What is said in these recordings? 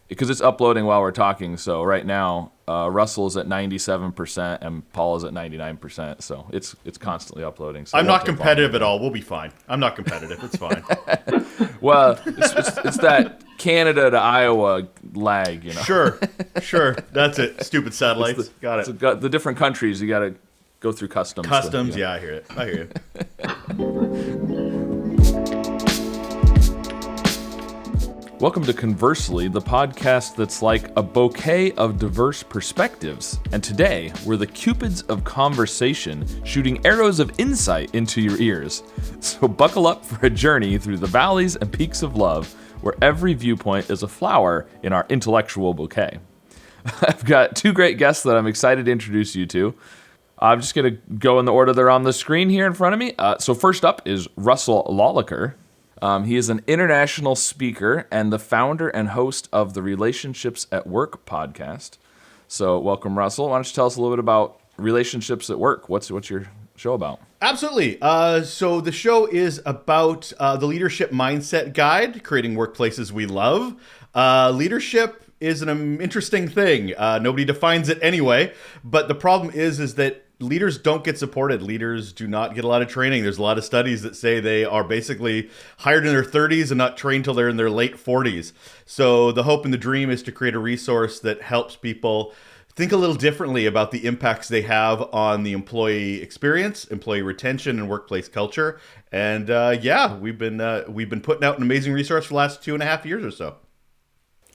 because it's uploading while we're talking. So right now, Russell is at 97% and Paul is at 99%. So it's constantly uploading. So I'm not competitive at all. We'll be fine. I'm not competitive. It's fine. Well, it's that Canada to Iowa lag, you know. Sure. That's it. Stupid satellites. Got it. The different countries, you got to go through customs. Yeah, I hear you. Welcome to Conversely, the podcast that's like a bouquet of diverse perspectives. And today, we're the cupids of conversation, shooting arrows of insight into your ears. So buckle up for a journey through the valleys and peaks of love, where every viewpoint is a flower in our intellectual bouquet. I've got two great guests that I'm excited to introduce you to. I'm just going to go in the order they're on the screen here in front of me. So first up is Russel Lolacher. He is an international speaker and the founder and host of the Relationships at Work podcast. So welcome, Russell. Why don't you tell us a little bit about relationships at work? What's your show about? Absolutely. So the show is about the leadership mindset guide, creating workplaces we love. Leadership is an interesting thing. Nobody defines it anyway, but the problem is that leaders don't get supported. Leaders do not get a lot of training. There's a lot of studies that say they are basically hired in their 30s and not trained till they're in their late 40s. So the hope and the dream is to create a resource that helps people think a little differently about the impacts they have on the employee experience, employee retention, and workplace culture. And we've been putting out an amazing resource for the last 2.5 years or so.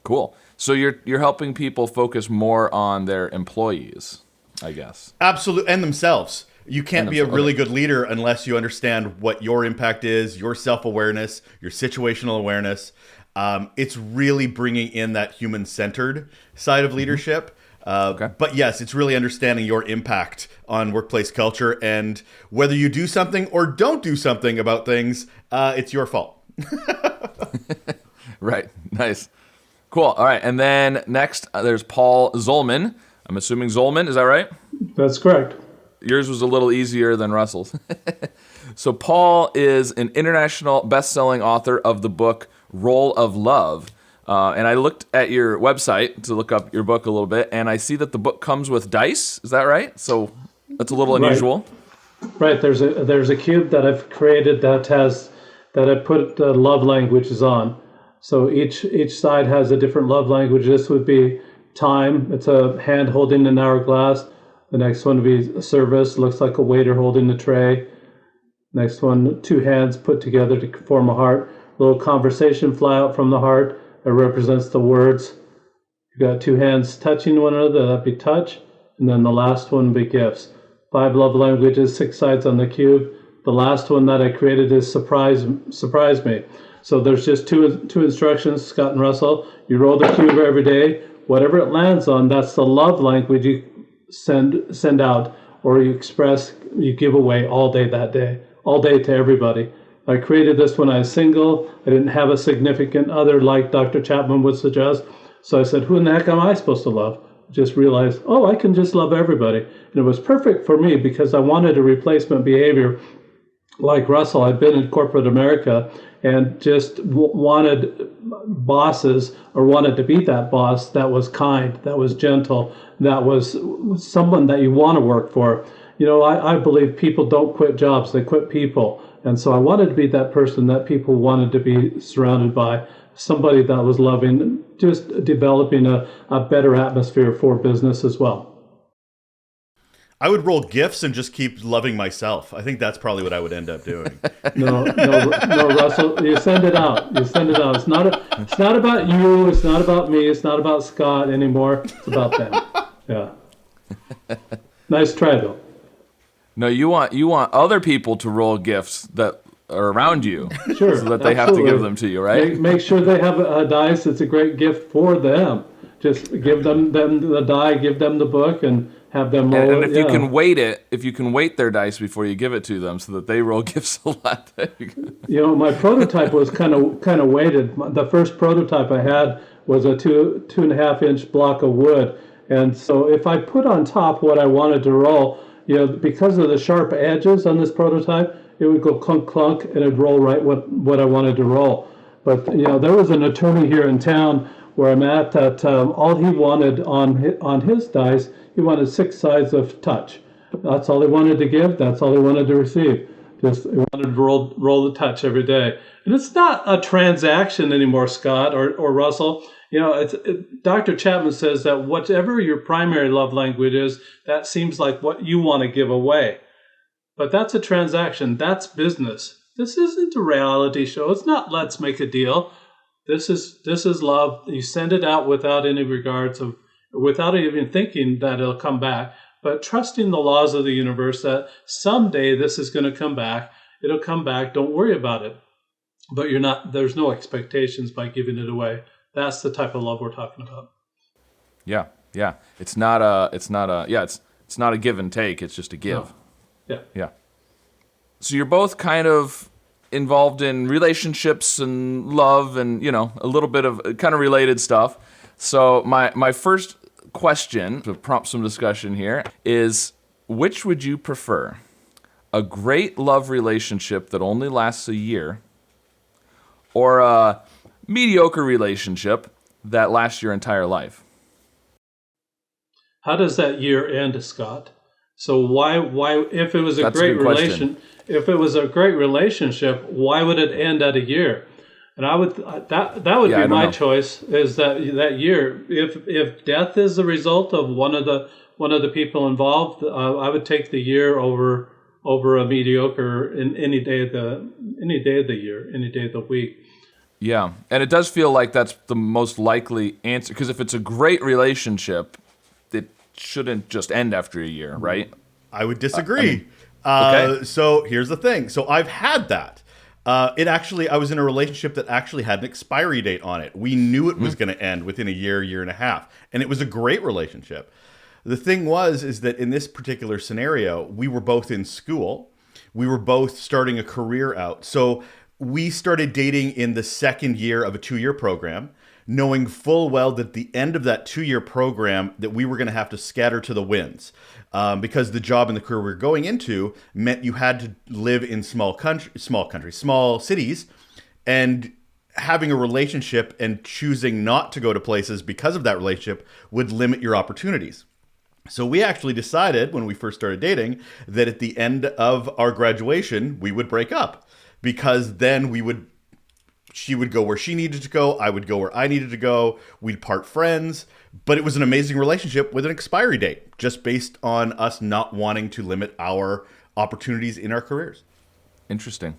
Cool. So you're helping people focus more on their employees, I guess. Absolutely, and themselves. You can't be a really good leader unless you understand what your impact is, your self-awareness, your situational awareness. It's really bringing in that human-centered side of leadership. But yes, it's really understanding your impact on workplace culture, and whether you do something or don't do something about things, it's your fault. Right. Nice. Cool. All right. And then next, there's Paul Zolman. I'm assuming Zolman. Is that right? That's correct. Yours was a little easier than Russell's. So Paul is an international best-selling author of the book Role of Love. And I looked at your website to look up your book a little bit, and I see that the book comes with dice. Is that right? So that's a little unusual. Right. There's a cube that I've created that I put love languages on. So each side has a different love language. This would be time. It's a hand holding an hourglass. The next one would be service. Looks like a waiter holding the tray. Next one, two hands put together to form a heart. A little conversation fly out from the heart. It represents the words. You've got two hands touching one another. That'd be touch. And then the last one would be gifts. 5 love languages, 6 sides on the cube. The last one that I created is surprise me. So there's just two instructions, Scott and Russell. You roll the cube every day. Whatever it lands on, that's the love language you send out, or you give away all day that day, all day to everybody. I created this when I was single. I didn't have a significant other like Dr. Chapman would suggest. So I said, who in the heck am I supposed to love? Just realized, I can just love everybody. And it was perfect for me because I wanted a replacement behavior like Russell. I'd been in corporate America and just wanted bosses, or wanted to be that boss that was kind, that was gentle, that was someone that you want to work for. You know, I believe people don't quit jobs, they quit people. And so I wanted to be that person that people wanted to be surrounded by, somebody that was loving, just developing a better atmosphere for business as well. I would roll gifts and just keep loving myself. I think that's probably what I would end up doing. No, Russell, you send it out. It's not about you. It's not about me. It's not about Scott anymore. It's about them. Yeah. Nice try, though. No, you want other people to roll gifts that are around you, sure, so that they have to give them to you, right? Make sure they have a dice. It's a great gift for them. Just give them the die, give them the book, and have them roll. And if you can weight their dice before you give it to them, so that they roll gifts a lot. You know, my prototype was kind of weighted. The first prototype I had was a 2.5 inch block of wood, and so if I put on top what I wanted to roll, you know, because of the sharp edges on this prototype, it would go clunk clunk, and it'd roll right what I wanted to roll. But you know, there was an attorney here in town where I'm at, that all he wanted on his dice, he wanted 6 sides of touch. That's all he wanted to give. That's all he wanted to receive. Just he wanted to roll the touch every day. And it's not a transaction anymore, Scott or Russell. Dr. Chapman says that whatever your primary love language is, that seems like what you want to give away. But that's a transaction. That's business. This isn't a reality show. It's not let's make a deal. This is love. You send it out without any regards of, without even thinking that it'll come back, but trusting the laws of the universe that someday this is going to come back. It'll come back. Don't worry about it. But there's no expectations by giving it away. That's the type of love we're talking about. Yeah. It's not a give and take. It's just a give. No. Yeah. So you're both kind of involved in relationships and love and, a little bit of kind of related stuff. So my first question, to prompt some discussion here, is which would you prefer? A great love relationship that only lasts a year, or a mediocre relationship that lasts your entire life? How does that year end, Scott? So why if it was a great relationship, why would it end at a year? And that would be my choice, is that year. If death is the result of one of the people involved, I would take the year over a mediocre in any day of the year, any day of the week. Yeah, and it does feel like that's the most likely answer, because if it's a great relationship, it shouldn't just end after a year, right? I would disagree. Okay. So here's the thing. So I've had that. I was in a relationship that actually had an expiry date on it. We knew it was going to end within a year and a half, and it was a great relationship. The thing is that in this particular scenario, we were both in school. We were both starting a career out. So we started dating in the second year of a 2-year program, knowing full well that at the end of that 2-year program that we were going to have to scatter to the winds, because the job and the career we were going into meant you had to live in small cities, and having a relationship and choosing not to go to places because of that relationship would limit your opportunities. So we actually decided when we first started dating that at the end of our graduation, we would break up, because then she would go where she needed to go. I would go where I needed to go. We'd part friends. But it was an amazing relationship with an expiry date, just based on us not wanting to limit our opportunities in our careers. Interesting.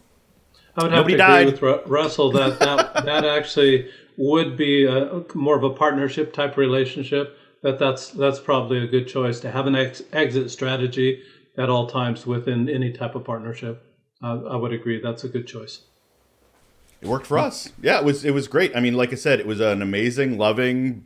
I would have to agree with Russell that actually would be more of a partnership type relationship. That's probably a good choice, to have an exit strategy at all times within any type of partnership. I would agree. That's a good choice. It worked for us. Yeah, it was great. I mean, like I said, it was an amazing, loving,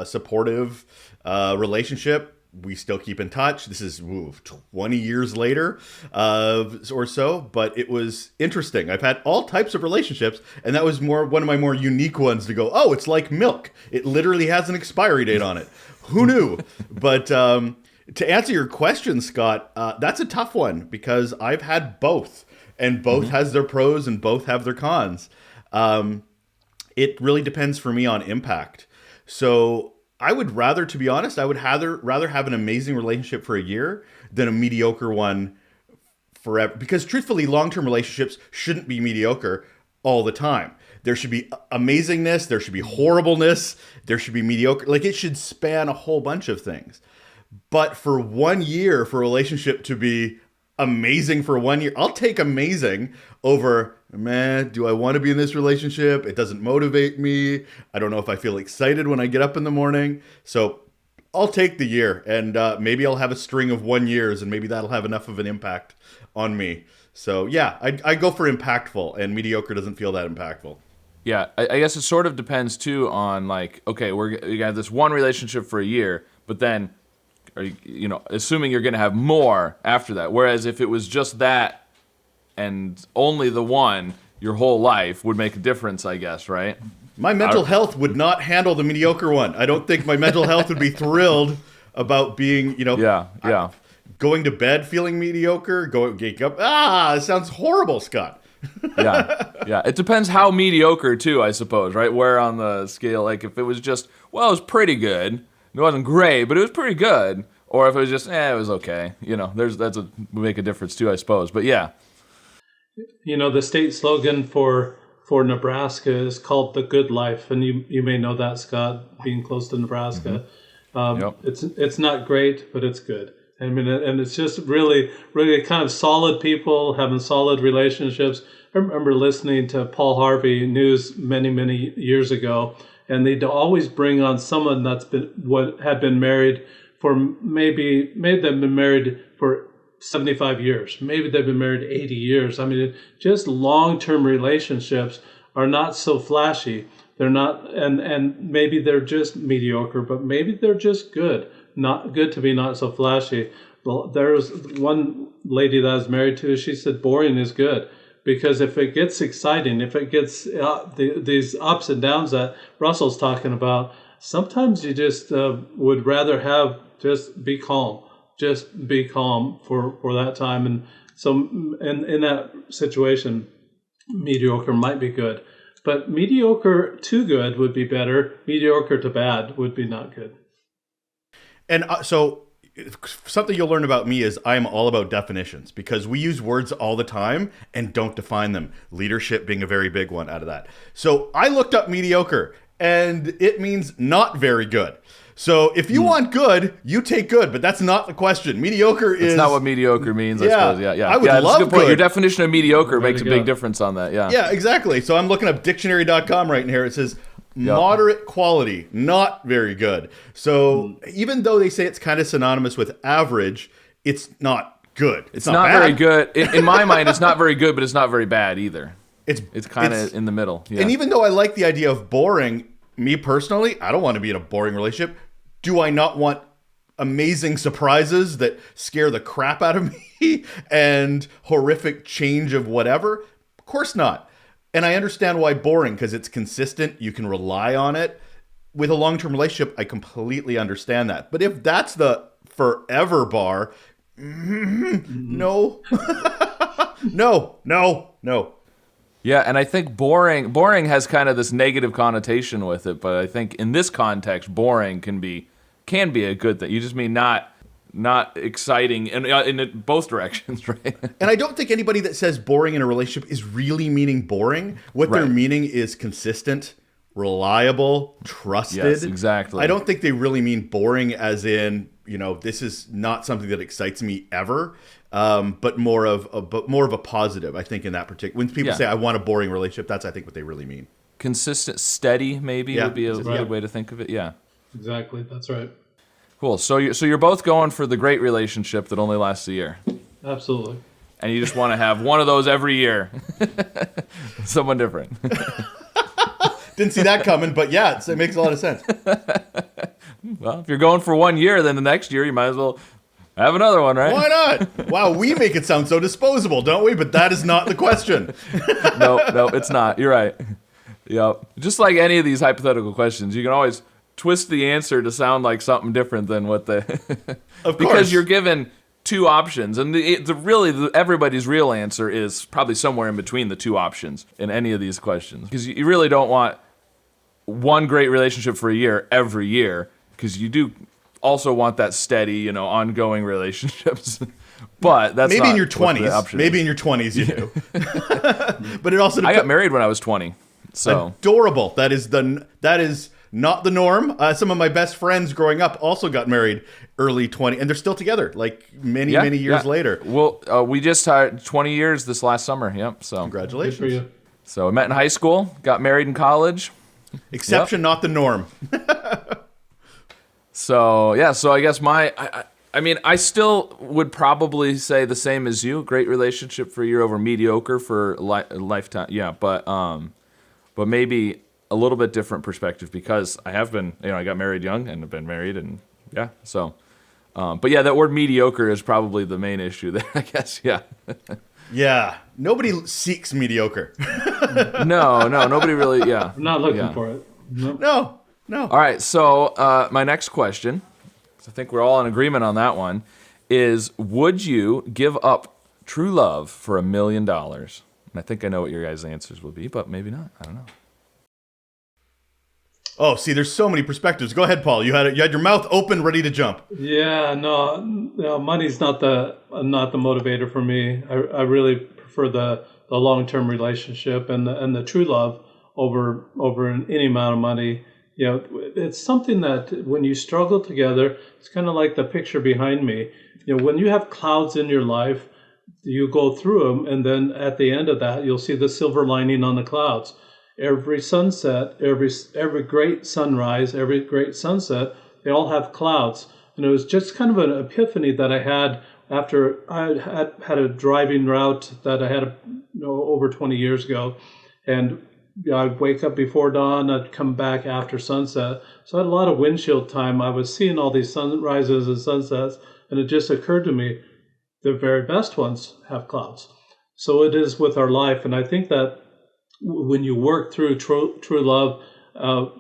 supportive relationship. We still keep in touch. This is 20 years later or so, but it was interesting. I've had all types of relationships, and that was one of my more unique ones to go, oh, it's like milk. It literally has an expiry date on it. Who knew? But to answer your question, Scott, that's a tough one, because I've had both. And both has their pros and both have their cons. It really depends for me on impact. So I would rather, to be honest, rather have an amazing relationship for a year than a mediocre one forever. Because truthfully, long-term relationships shouldn't be mediocre all the time. There should be amazingness. There should be horribleness. There should be mediocre. Like, it should span a whole bunch of things. But for 1 year, for a relationship to be amazing for 1 year, I'll take amazing over, man, do I want to be in this relationship? It doesn't motivate me. I don't know if I feel excited when I get up in the morning. So I'll take the year, and maybe I'll have a string of 1 years, and maybe that'll have enough of an impact on me. So yeah, I go for impactful, and mediocre doesn't feel that impactful. Yeah, I guess it sort of depends too on, like, okay, we got this one relationship for a year, but then, assuming you're going to have more after that. Whereas if it was just that and only the one, your whole life would make a difference, I guess, right? My mental health would not handle the mediocre one. I don't think my mental health would be thrilled about being, going to bed feeling mediocre, waking up. It sounds horrible, Scott. Yeah. It depends how mediocre too, I suppose, right? Where on the scale, like if it was just, well, it was pretty good. It wasn't great, but it was pretty good. Or if it was just, it was okay. That's would make a difference too, I suppose. But yeah. The state slogan for Nebraska is called "The Good Life," and you may know that, Scott, being close to Nebraska. It's not great, but it's good. I mean, and it's just really kind of solid people having solid relationships. I remember listening to Paul Harvey news many years ago, and they'd always bring on someone had been married for maybe they've been married for 75 years. Maybe they've been married 80 years. I mean, just long-term relationships are not so flashy. They're not, and maybe they're just mediocre, but maybe they're just good. Not good to be not so flashy. Well, there was one lady that I was married to. She said boring is good, because if it gets exciting, if it gets these ups and downs that Russell's talking about, sometimes you just would rather have just be calm. Just be calm for that time. And so in that situation, mediocre might be good. But mediocre to good would be better. Mediocre to bad would be not good. And so something you'll learn about me is I'm all about definitions, because we use words all the time and don't define them. Leadership being a very big one out of that. So I looked up mediocre, and it means not very good. So if you want good, you take good, but that's not the question. Mediocre is... That's not what mediocre means, I suppose. Yeah. I would love that's a good point. good. Your definition of mediocre makes a big difference on that, yeah. Yeah, exactly. So I'm looking up dictionary.com right in here. It says moderate quality, not very good. So even though they say it's kind of synonymous with average, it's not good. It's not bad. Very good. In my mind, it's not very good, but it's not very bad either. It's kind of in the middle. Yeah. And even though I like the idea of boring, me personally, I don't want to be in a boring relationship. Do I not want amazing surprises that scare the crap out of me and horrific change of whatever? Of course not. And I understand why boring, because it's consistent. You can rely on it. With a long-term relationship, I completely understand that. But if that's the forever bar, no. No. Yeah, and I think boring has kind of this negative connotation with it, but I think in this context, boring can be a good thing. You just mean not exciting in both directions, right? And I don't think anybody that says boring in a relationship is really meaning boring. What they're meaning is consistent, reliable, trusted. Yes, exactly. I don't think they really mean boring as in, this is not something that excites me ever. But more of a positive, I think, in that particular. When people say I want a boring relationship, that's I think what they really mean. Consistent, steady, maybe would be a good way to think of it. Yeah, exactly. That's right. Cool. So you're both going for the great relationship that only lasts a year. Absolutely. And you just want to have one of those every year. Someone different. Didn't see that coming, but yeah, it makes a lot of sense. Well, if you're going for 1 year, then the next year you might as well have another one, right? Why not? Wow, we make it sound so disposable, don't we? But that is not the question. No, it's not. You're right. Yep. Just like any of these hypothetical questions, you can always twist the answer to sound like something different than what the... Of course. Because you're given two options, and everybody's real answer is probably somewhere in between the two options in any of these questions. Because you really don't want one great relationship for a year every year, because you do also want that steady, ongoing relationships. But that's maybe not in your 20s. Maybe in your 20s you do. But it also depends. I got married when I was 20. So adorable. That is not the norm. Some of my best friends growing up also got married early 20, and they're still together like many years later. Well, we just had 20 years this last summer. Yep. So congratulations. Good for you. So I met in high school, got married in college. Exception, not the norm. So I guess I still would probably say the same as you. Great relationship for a year over mediocre for lifetime. Yeah, but maybe a little bit different perspective, because I have been, I got married young and have been married, and yeah. So, but yeah, that word mediocre is probably the main issue there, I guess. Yeah. Yeah. Nobody seeks mediocre. No, nobody really. Yeah. I'm not looking for it. Nope. No. All right, so my next question, I think we're all in agreement on that one, is would you give up true love for $1 million? And I think I know what your guys' answers will be, but maybe not. I don't know. Oh, see, there's so many perspectives. Go ahead, Paul. You had your mouth open, ready to jump. Yeah, no, money's not the motivator for me. I really prefer the long-term relationship and the true love over any amount of money. You know, it's something that when you struggle together, it's kind of like the picture behind me. You know, when you have clouds in your life, you go through them, and then at the end of that, you'll see the silver lining on the clouds. Every sunset, every great sunrise, every great sunset, they all have clouds. And it was just kind of an epiphany that I had after I had a driving route that I had over 20 years ago. And I'd wake up before dawn, I'd come back after sunset. So I had a lot of windshield time. I was seeing all these sunrises and sunsets, and it just occurred to me, the very best ones have clouds. So it is with our life. And I think that when you work through true love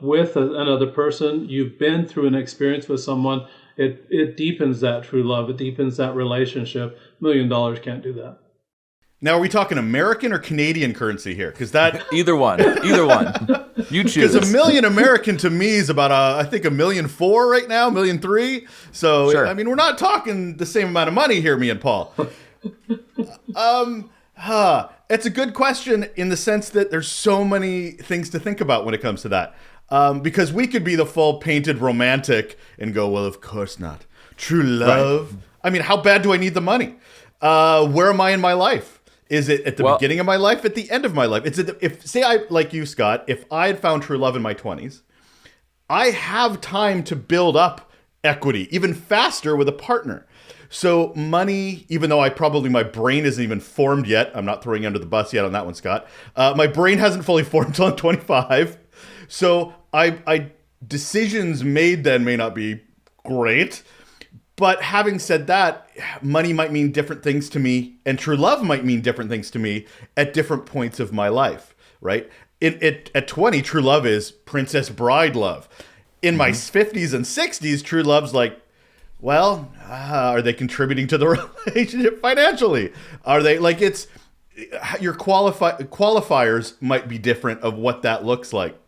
with another person, you've been through an experience with someone, it deepens that true love. It deepens that relationship. $1 million can't do that. Now, are we talking American or Canadian currency here? Because that Either one. You choose. because $1 million American to me is about I think $1.4 million right now, $1.3 million. So Sure. I mean, we're not talking the same amount of money here, me and Paul. It's a good question in the sense that there's so many things to think about when it comes to that. Because we could be the full painted romantic and go, well, of course not. True love. Right. I mean, how bad do I need the money? Where am I in my life? Is it at the beginning of my life, at the end of my life? Say I, like you, Scott, if I had found true love in my 20s, I have time to build up equity even faster with a partner. So money, even though my brain isn't even formed yet, I'm not throwing you under the bus yet on that one, Scott. My brain hasn't fully formed until I'm 25. So decisions made then may not be great. But having said that, money might mean different things to me, and true love might mean different things to me at different points of my life, right? At 20, true love is princess bride love. In my 50s and 60s, true love's like, well, are they contributing to the relationship financially? Are they like your qualifiers might be different of what that looks like.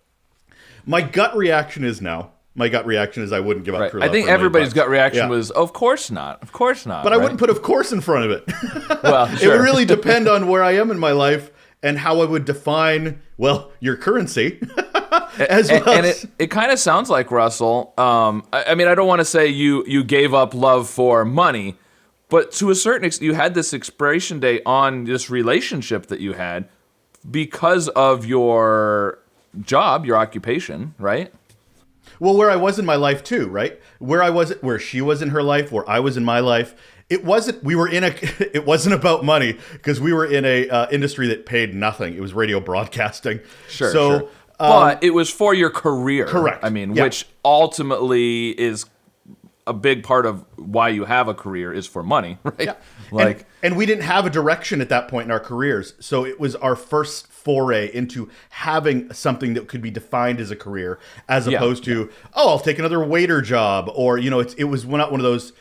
My gut reaction is I wouldn't give up true love. I think everybody's gut reaction was, of course not. Of course not. But I wouldn't put of course in front of it. Well, sure. It would really depend on where I am in my life and how I would define, your currency. And it kind of sounds like, Russell, I mean, I don't want to say you gave up love for money, but to a certain extent, you had this expiration date on this relationship that you had because of your job, your occupation, right? Well, where I was in my life too, right? Where she was in her life, where I was in my life. It wasn't about money because we were in a industry that paid nothing. It was radio broadcasting. Sure. But it was for your career. Correct. I mean, which ultimately is a big part of why you have a career is for money, right? Yeah. And we didn't have a direction at that point in our careers. So it was our first foray into having something that could be defined as a career as opposed to, I'll take another waiter job. Or, it was not one of those.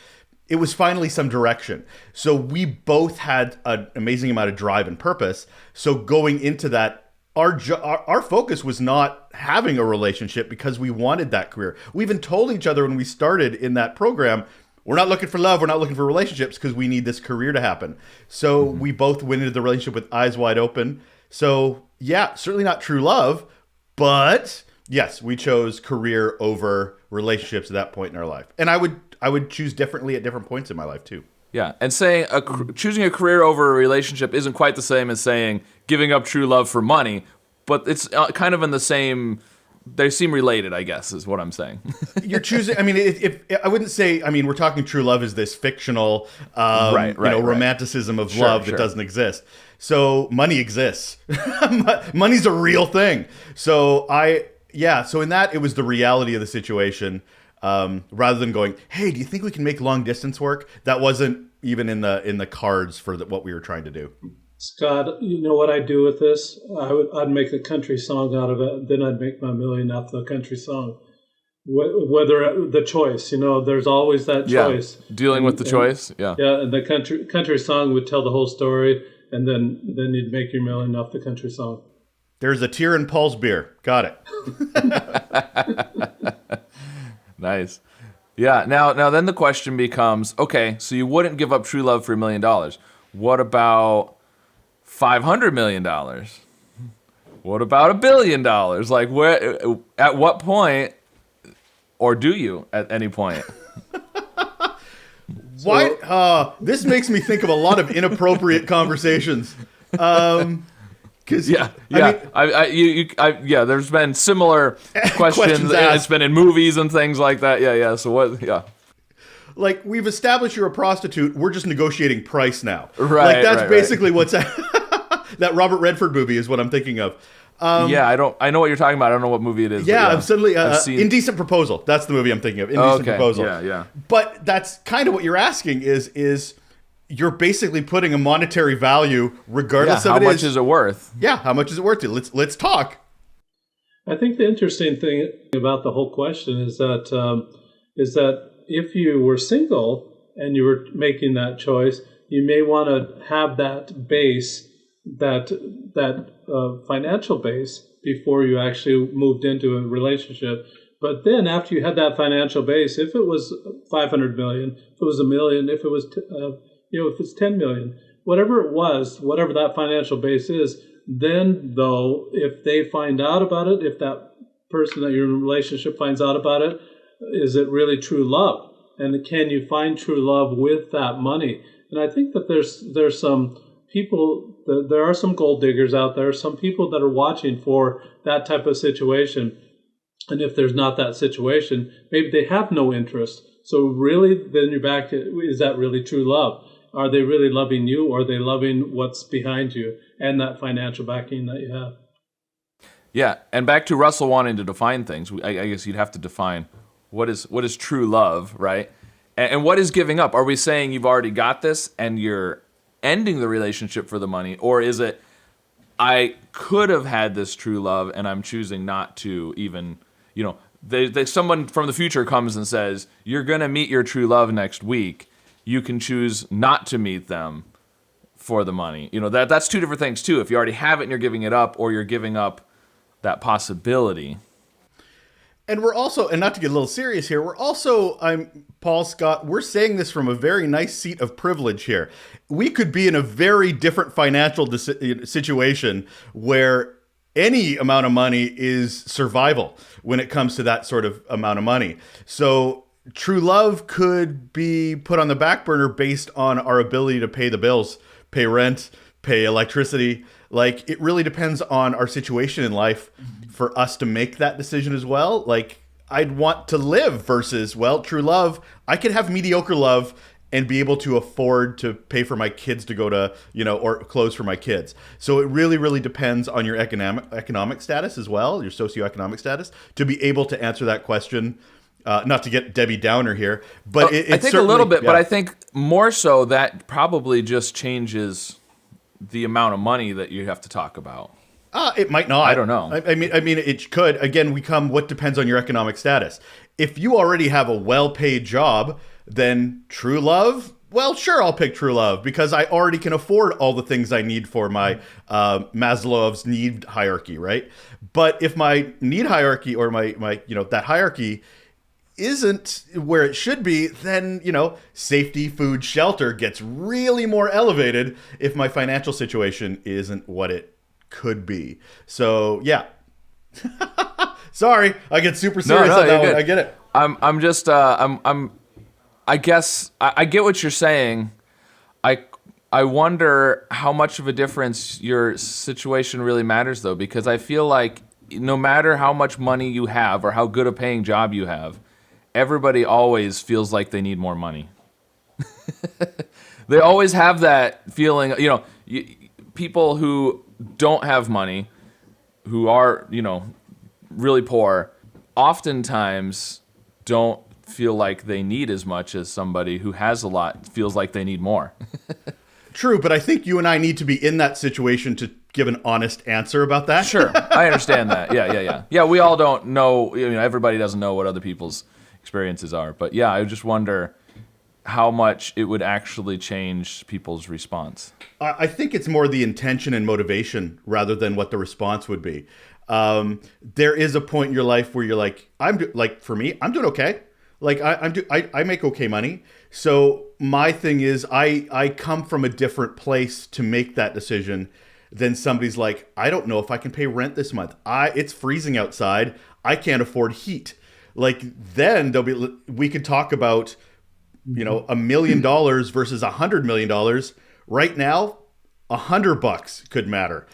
It was finally some direction. So we both had an amazing amount of drive and purpose. So going into that, our focus was not having a relationship because we wanted that career. We even told each other when we started in that program, we're not looking for love, we're not looking for relationships because we need this career to happen. So we both went into the relationship with eyes wide open. So yeah, certainly not true love, but yes, we chose career over relationships at that point in our life. And I would choose differently at different points in my life too. Yeah, and saying choosing a career over a relationship isn't quite the same as saying giving up true love for money, but it's kind of in the same. They seem related, I guess, is what I'm saying. You're choosing. I mean, if I wouldn't say. I mean, we're talking true love is this fictional, romanticism of love that doesn't exist. So money exists. Money's a real thing. So So in that, it was the reality of the situation. Rather than going, hey, do you think we can make long distance work? That wasn't even in the cards for what we were trying to do. Scott, you know what I'd do with this? I'd make a country song out of it. Then I'd make my $1 million off the country song. Whether the choice, there's always that choice. Dealing with the choice. Yeah. Yeah, and the country song would tell the whole story. and then you'd make your million off the country song. There's a tear in Paul's beer. Got it. Nice. Yeah. Now then the question becomes, okay, so you wouldn't give up true love for $1 million. What about $500 million? What about $1 billion? Like, where? At what point, or do you at any point? Why? This makes me think of a lot of inappropriate conversations. Cause yeah. There's been similar questions. asked. It's been in movies and things like that. Yeah. So what? Yeah. Like, we've established you're a prostitute. We're just negotiating price now. Right. Like, that's basically what's that Robert Redford movie is what I'm thinking of. I know what you're talking about. I don't know what movie it is. Yeah, I'm suddenly seen... Indecent Proposal. That's the movie I'm thinking of. Indecent Proposal. Yeah. But that's kind of what you're asking is you're basically putting a monetary value regardless of how much is it worth? Yeah, how much is it worth to? Let's talk. I think the interesting thing about the whole question is that if you were single and you were making that choice, you may want to have that base, that financial base, before you actually moved into a relationship. But then after you had that financial base, if it was 500 million, if it was a million, if it was if it's 10 million, whatever it was, whatever that financial base is, then though, if they find out about it, if that person that you're in a relationship finds out about it, is it really true love? And can you find true love with that money? And I think that there's some people, there are some gold diggers out there, some people that are watching for that type of situation. And if there's not that situation, maybe they have no interest. So really, then you're back to, is that really true love? Are they really loving you, or are they loving what's behind you and that financial backing that you have? Yeah, and back to Russell wanting to define things, I guess you'd have to define what is true love, right? And what is giving up? Are we saying you've already got this and you're ending the relationship for the money? Or is it, I could have had this true love and I'm choosing not to even, someone from the future comes and says, you're going to meet your true love next week. You can choose not to meet them for the money. That's two different things too. If you already have it and you're giving it up, or you're giving up that possibility. And we're also, and not to get a little serious here, I'm Paul Scott, we're saying this from a very nice seat of privilege here. We could be in a very different financial situation where any amount of money is survival when it comes to that sort of amount of money. So true love could be put on the back burner based on our ability to pay the bills, pay rent, pay electricity. Like, it really depends on our situation in life for us to make that decision as well. Like, I'd want to live versus, true love. I could have mediocre love and be able to afford to pay for my kids to go to, or clothes for my kids. So it really, really depends on your economic status as well, your socioeconomic status, to be able to answer that question. Not to get Debbie Downer here, but I think a little bit, but I think more so that probably just changes the amount of money that you have to talk about. It might not. I don't know. I mean, it could. Again, what depends on your economic status. If you already have a well-paid job, then true love, well, sure, I'll pick true love because I already can afford all the things I need for my Maslow's need hierarchy, right? But if my need hierarchy or my that hierarchy isn't where it should be, then, safety, food, shelter gets really more elevated if my financial situation isn't what it could be. So, yeah. Sorry, I get super serious on that one. I get it. I guess I get what you're saying. I wonder how much of a difference your situation really matters, though, because I feel like no matter how much money you have or how good a paying job you have, everybody always feels like they need more money. They always have that feeling, people who don't have money, who are, really poor, oftentimes don't feel like they need as much as somebody who has a lot feels like they need more. True, but I think you and I need to be in that situation to give an honest answer about that. Sure, I understand that. Yeah. Yeah, we all don't know, everybody doesn't know what other people's experiences are. But yeah, I just wonder, how much it would actually change people's response. I think it's more the intention and motivation rather than what the response would be. There is a point in your life where you're like, for me, I'm doing okay. Like I make okay money. So my thing is I come from a different place to make that decision than somebody's like, I don't know if I can pay rent this month. It's freezing outside. I can't afford heat. Like then we could talk about, $1 million versus $100 million. Right now, $100 could matter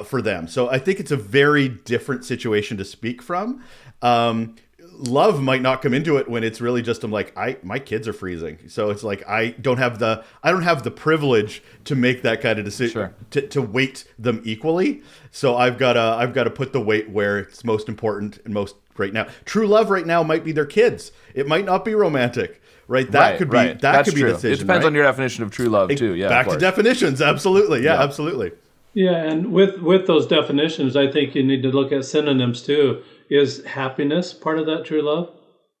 for them. So I think it's a very different situation to speak from. Love might not come into it when it's really just I'm like my kids are freezing, so it's like I don't have the privilege to make that kind of decision. Sure. to weight them equally. So I've got to put the weight where it's most important and most right now. True love right now might be their kids. It might not be romantic. Right, that could be right. that That's could be true. the decision. It depends right? on your definition of true love too. Yeah, back to definitions. Absolutely, yeah, absolutely. Yeah, and with those definitions, I think you need to look at synonyms too. Is happiness part of that true love,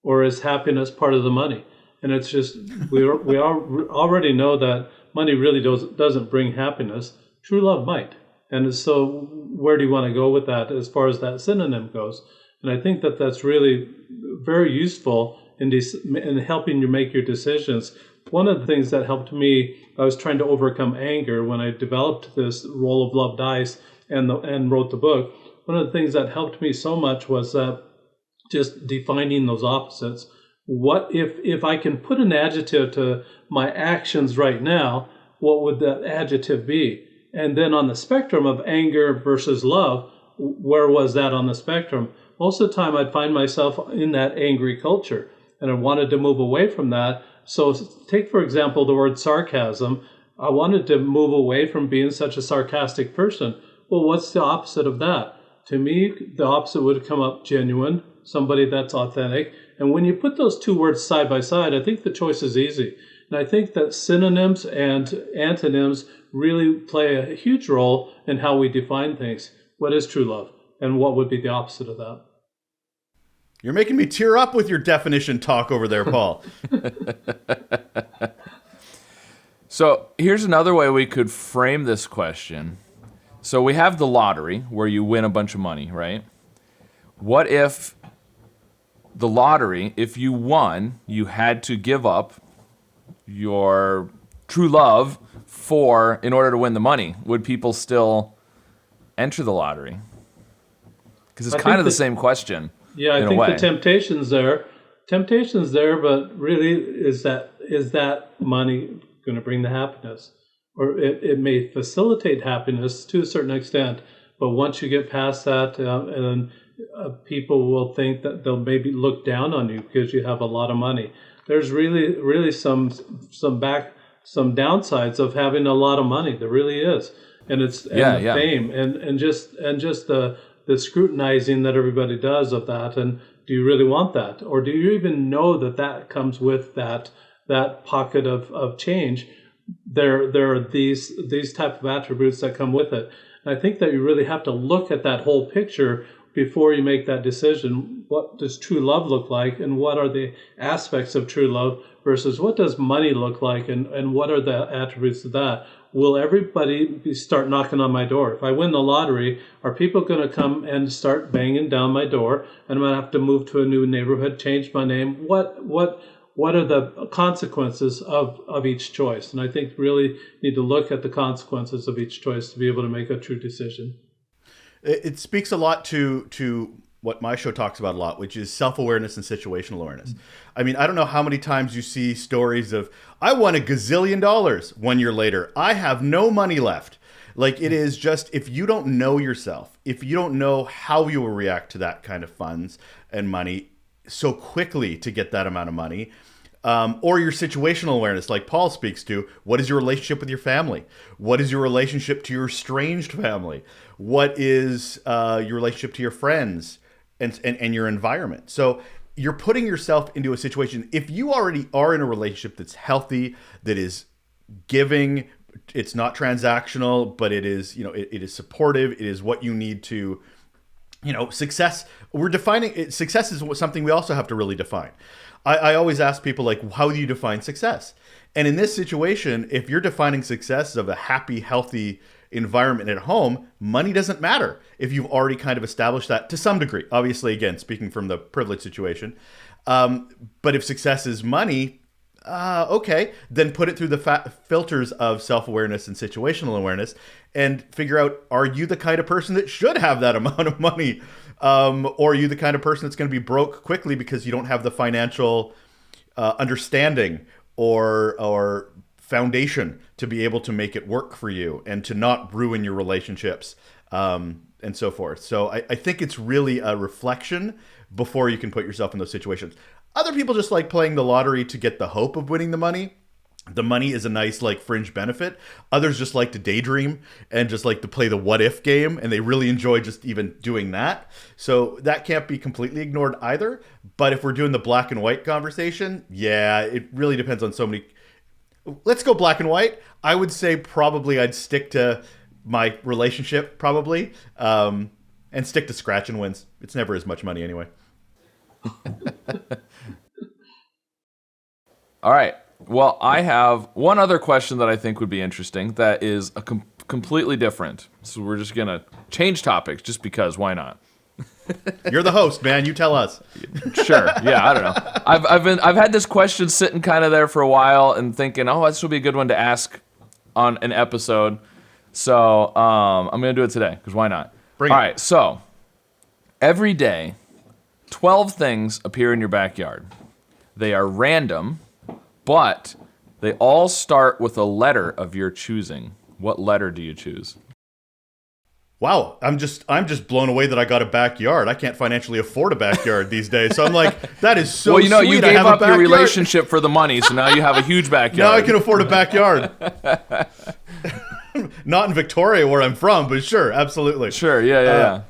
or is happiness part of the money? And it's just we already know that money really doesn't bring happiness. True love might. And so where do you want to go with that as far as that synonym goes? And I think that's really very useful in helping you make your decisions. One of the things that helped me, I was trying to overcome anger when I developed this roll of love dice and wrote the book. One of the things that helped me so much was that just defining those opposites. What if I can put an adjective to my actions right now, what would that adjective be? And then on the spectrum of anger versus love, where was that on the spectrum? Most of the time I'd find myself in that angry culture, and I wanted to move away from that. So take, for example, the word sarcasm. I wanted to move away from being such a sarcastic person. Well, what's the opposite of that? To me, the opposite would come up genuine, somebody that's authentic. And when you put those two words side by side, I think the choice is easy. And I think that synonyms and antonyms really play a huge role in how we define things. What is true love? And what would be the opposite of that? You're making me tear up with your definition talk over there, Paul. So here's another way we could frame this question. So we have the lottery where you win a bunch of money, right? What if the lottery, if you won, you had to give up your true love in order to win the money? Would people still enter the lottery? Because it's kind of the same question. Yeah, I think the temptation's there. Temptation's there, but really, is that money going to bring the happiness? Or it may facilitate happiness to a certain extent, but once you get past that, and people will think that they'll maybe look down on you because you have a lot of money. There's really some downsides of having a lot of money. There really is, and it's fame and just the scrutinizing that everybody does of that. And do you really want that, or do you even know that comes with that pocket of change? There are these type of attributes that come with it. And I think that you really have to look at that whole picture before you make that decision. What does true love look like, and what are the aspects of true love versus what does money look like, and what are the attributes of that? Will everybody start knocking on my door? If I win the lottery, are people going to come and start banging down my door, and I'm going to have to move to a new neighborhood, change my name? What are the consequences of each choice? And I think really you need to look at the consequences of each choice to be able to make a true decision. It speaks a lot to what my show talks about a lot, which is self-awareness and situational awareness. I mean, I don't know how many times you see stories of, I won $1 gazillion. 1 year later, I have no money left. Like, it is just, if you don't know yourself, if you don't know how you will react to that kind of funds and money so quickly to get that amount of money, or your situational awareness, like Paul speaks to, what is your relationship with your family? What is your relationship to your estranged family? What is your relationship to your friends and your environment? So you're putting yourself into a situation. If you already are in a relationship that's healthy, that is giving, it's not transactional, but it is, it is supportive. It is what you need to success, we're defining it. Success is something we also have to really define. I always ask people, like, how do you define success? And in this situation, if you're defining success of a happy, healthy environment at home, money doesn't matter if you've already kind of established that to some degree. Obviously, again, speaking from the privileged situation. But if success is money, okay, then put it through the filters of self-awareness and situational awareness and figure out, are you the kind of person that should have that amount of money? Or are you the kind of person that's going to be broke quickly because you don't have the financial understanding or foundation to be able to make it work for you and to not ruin your relationships and so forth. So I think it's really a reflection before you can put yourself in those situations. Other people just like playing the lottery to get the hope of winning the money. The money is a nice, like, fringe benefit. Others just like to daydream and just like to play the what if game, and they really enjoy just even doing that. So that can't be completely ignored either. But if we're doing the black and white conversation, yeah, it really depends on so many. Let's go black and white. I would say probably I'd stick to my relationship, probably, and stick to scratch and wins. It's never as much money anyway. All right. Well, I have one other question that I think would be interesting that is a completely different. So we're just going to change topics just because. Why not? You're the host, man. You tell us. Sure. Yeah, I don't know. I've had this question sitting kind of there for a while and thinking, oh, this would be a good one to ask on an episode. So I'm going to do it today because why not? All right. So every day, 12 things appear in your backyard. They are random, but they all start with a letter of your choosing. What letter do you choose? Wow, I'm just blown away that I got a backyard. I can't financially afford a backyard these days. So I'm like, that is so sweet. Well, you gave up your relationship for the money, so now you have a huge backyard. Now I can afford a backyard. Not in Victoria where I'm from, but sure, absolutely. Sure, yeah.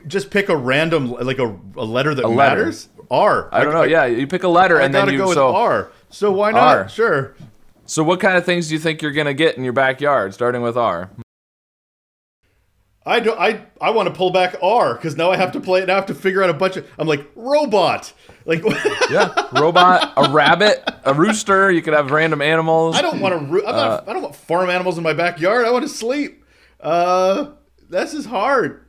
Just pick a random, like a letter that matters. R. I don't know. Yeah, you pick a letter and then you go with R. So why not? R. Sure. So what kind of things do you think you're gonna get in your backyard, starting with R? I want to pull back R because now I have to play it. Now I have to figure out a bunch of. I'm like robot. Like yeah, robot, a rabbit, a rooster. You could have random animals. I don't want to. I don't want farm animals in my backyard. I want to sleep. This is hard.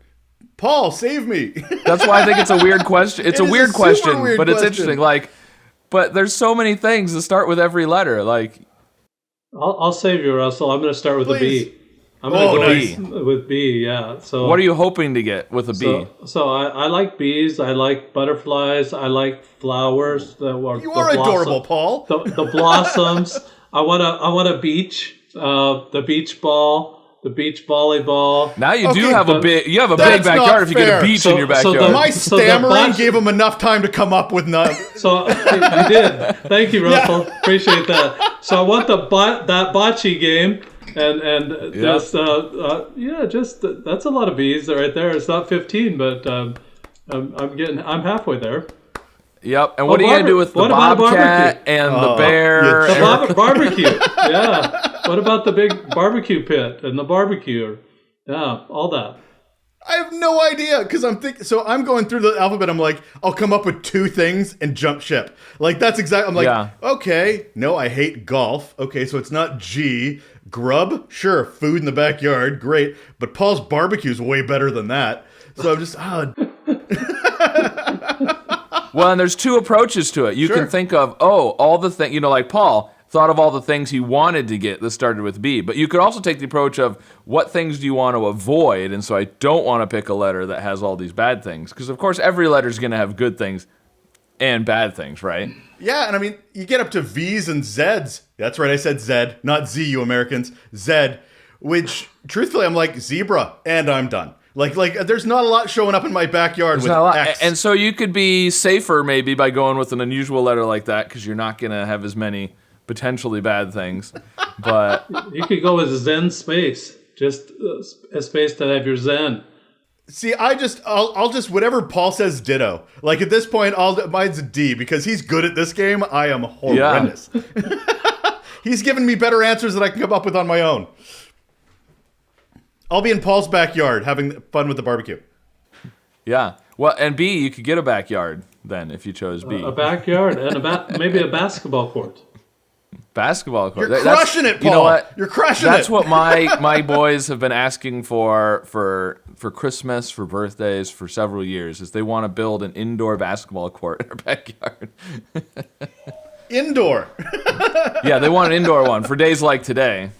Paul, save me. That's why I think it's a weird question. It's a weird question, but it's question. interesting. Like, but there's so many things that start with every letter. Like, I'll save you, Russell. I'm going to start with a B. I'm going to go with B. Yeah. So what are you hoping to get with a B? So I like bees. I like butterflies. I like flowers. You are adorable, Paul. The blossoms. I want a beach. The beach ball. The beach volleyball. Now you have a big backyard if you get a beach in your backyard. My stammering gave him enough time to come up with none. So you did. Thank you, Russell. Yeah. Appreciate that. So I want that bocce game, and just that's a lot of bees right there. It's not 15, but I'm halfway there. Yep. And what are you gonna do with the bobcat and the bear? The barbecue. Yeah. What about the big barbecue pit and the barbecue? Yeah, all that. I have no idea because I'm thinking. So I'm going through the alphabet. I'm like, I'll come up with 2 things and jump ship. Like that's exactly. I'm like, okay, no, I hate golf. Okay, so it's not G. Grub, sure, food in the backyard, great. But Paul's barbecue is way better than that. So I'm just Well, and there's 2 approaches to it. You can think of all the things. Like Paul thought of all the things he wanted to get that started with B. But you could also take the approach of what things do you want to avoid, and so I don't want to pick a letter that has all these bad things. Because, of course, every letter is going to have good things and bad things, right? Yeah, and I mean, you get up to V's and Z's. That's right, I said Z, not Z, you Americans. Z, which, truthfully, I'm like, zebra, and I'm done. Like, there's not a lot showing up in my backyard with X. And so you could be safer, maybe, by going with an unusual letter like that, because you're not going to have as many potentially bad things, but you could go with Zen space, just a space to have your Zen. See, I'll just whatever Paul says, ditto. Like at this point, mine's a D because he's good at this game. I am horrendous. Yeah. He's given me better answers that I can come up with on my own. I'll be in Paul's backyard having fun with the barbecue. Yeah. Well, and B, you could get a backyard then if you chose B. A backyard and maybe a basketball court. Basketball court. You're crushing it, Paul. You know what? You're crushing That's it. what my boys have been asking for Christmas, for birthdays, for several years. Is they want to build an indoor basketball court in our backyard. Indoor. Yeah, they want an indoor one for days like today.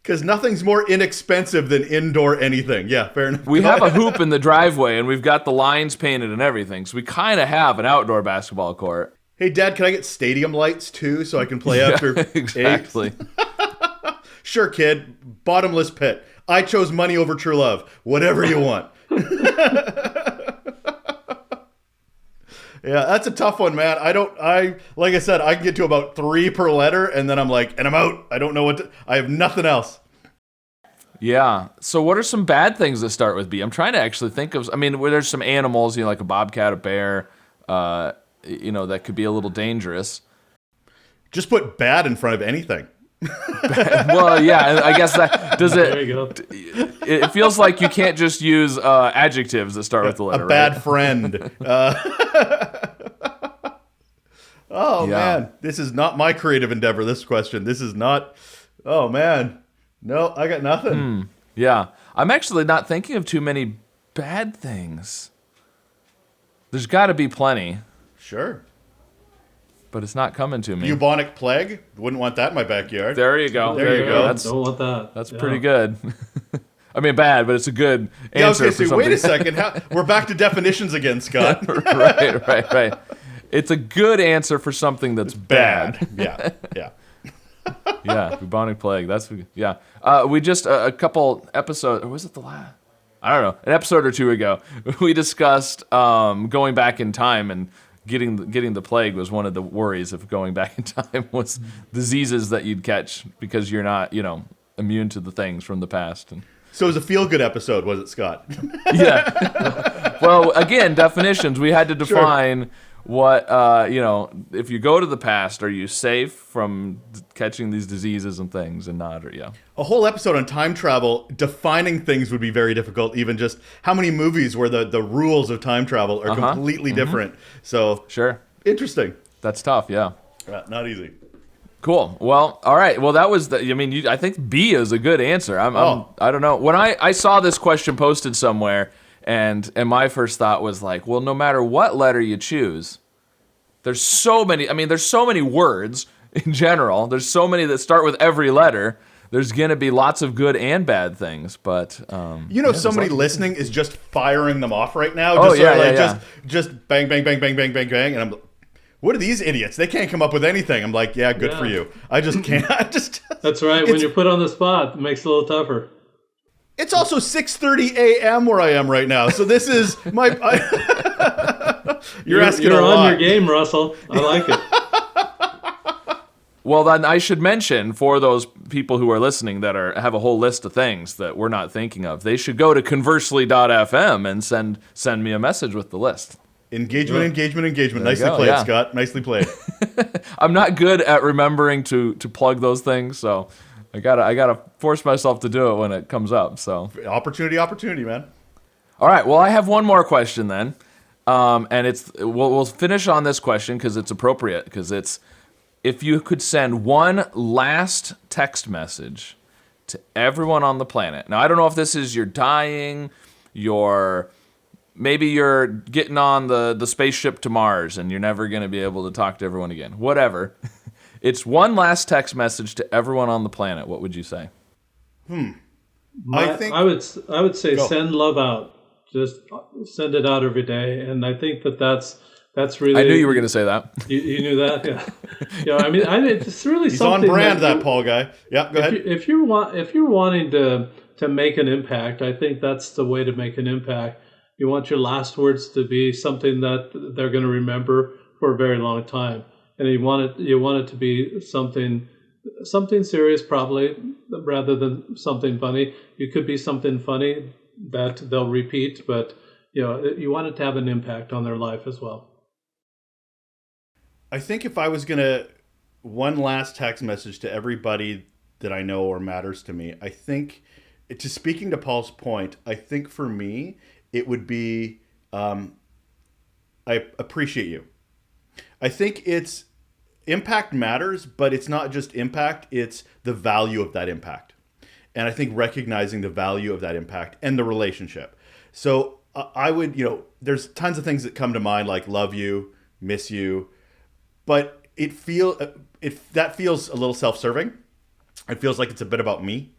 Because nothing's more inexpensive than indoor anything. Yeah, fair enough. We have a hoop in the driveway, and we've got the lines painted and everything, so we kind of have an outdoor basketball court. Hey, Dad, can I get stadium lights too so I can play after Exactly. 8? Sure, kid. Bottomless pit. I chose money over true love. Whatever you want. Yeah, that's a tough one, man. Like I said, I can get to about 3 per letter, and then I'm like, and I'm out. I don't know I have nothing else. Yeah. So what are some bad things that start with B? I'm trying to actually think of, where there's some animals, like a bobcat, a bear, that could be a little dangerous. Just put bad in front of anything. Well, yeah, I guess that does it. There you go. It feels like you can't just use adjectives that start with the letter. A bad right? friend. Oh, Yeah. man. This is not my creative endeavor, this question. This is not... Oh, man. No, I got nothing. Yeah. I'm actually not thinking of too many bad things. There's got to be plenty, Sure. but it's not coming to me. Bubonic plague? Wouldn't want that in my backyard. There you go. There you go. Don't want that. That's Yeah. pretty good. Bad, but it's a good Yeah, I was answer going for to say, something. wait a second. We're back to definitions again, Scott. Right. It's a good answer for something that's bad. Yeah, yeah. Yeah, bubonic plague. Yeah. We just a couple episodes, or was it the last? I don't know. An episode or two ago, we discussed going back in time, and getting the plague was one of the worries of going back in time, was diseases that you'd catch because you're not, immune to the things from the past. And So it was a feel-good episode, was it, Scott? yeah. Well, again, definitions. We had to define what, if you go to the past, are you safe from catching these diseases and things, and not, or yeah. A whole episode on time travel, defining things would be very difficult, even just how many movies where the rules of time travel are completely different. So, Sure. interesting. That's tough, yeah. Not easy. Cool. Well, all right. Well, that was I think B is a good answer. I don't know. When I saw this question posted somewhere, and my first thought was like, well, no matter what letter you choose, there's so many words in general. There's so many that start with every letter. There's going to be lots of good and bad things, but somebody listening is just firing them off right now. Oh, Just yeah, sort of yeah. just bang, bang, bang, bang, bang, bang, bang, and I'm. What are these idiots? They can't come up with anything. I'm like, yeah, good for you. I just can't. That's right. When you're put on the spot, it makes it a little tougher. It's also 6:30 a.m. where I am right now, so this is my. You're asking a lot. on your game, Russell. I like it. Well, then I should mention, for those people who are listening that have a whole list of things that we're not thinking of, they should go to conversely.fm and send me a message with the list. Engagement. Nicely go, played, yeah. Scott. Nicely played. I'm not good at remembering to plug those things, so I gotta force myself to do it when it comes up. So Opportunity, man. all right, well, I have one more question then, and we'll finish on this question because it's appropriate. Because it's, if you could send one last text message to everyone on the planet. Now, I don't know if this is you're dying, maybe you're getting on the spaceship to Mars and you're never going to be able to talk to everyone again. Whatever. It's one last text message to everyone on the planet. What would you say? I would say Go. send love out. Just send it out every day, and I think that's really. I knew you were going to say that. You knew that, yeah. It's really He's on something. brand, that Paul guy. Yeah, go ahead. If you're wanting to make an impact, I think that's the way to make an impact. You want your last words to be something that they're going to remember for a very long time, and you want it to be something serious, probably, rather than something funny. It could be something funny that they'll repeat, but you want it to have an impact on their life as well. I think if I was one last text message to everybody that I know or matters to me, I think, speaking to Paul's point, I think for me, it would be, I appreciate you. I think it's impact matters, but it's not just impact, it's the value of that impact. And I think recognizing the value of that impact and the relationship. So I would, there's tons of things that come to mind, like love you, miss you, but that feels a little self-serving. It feels like it's a bit about me.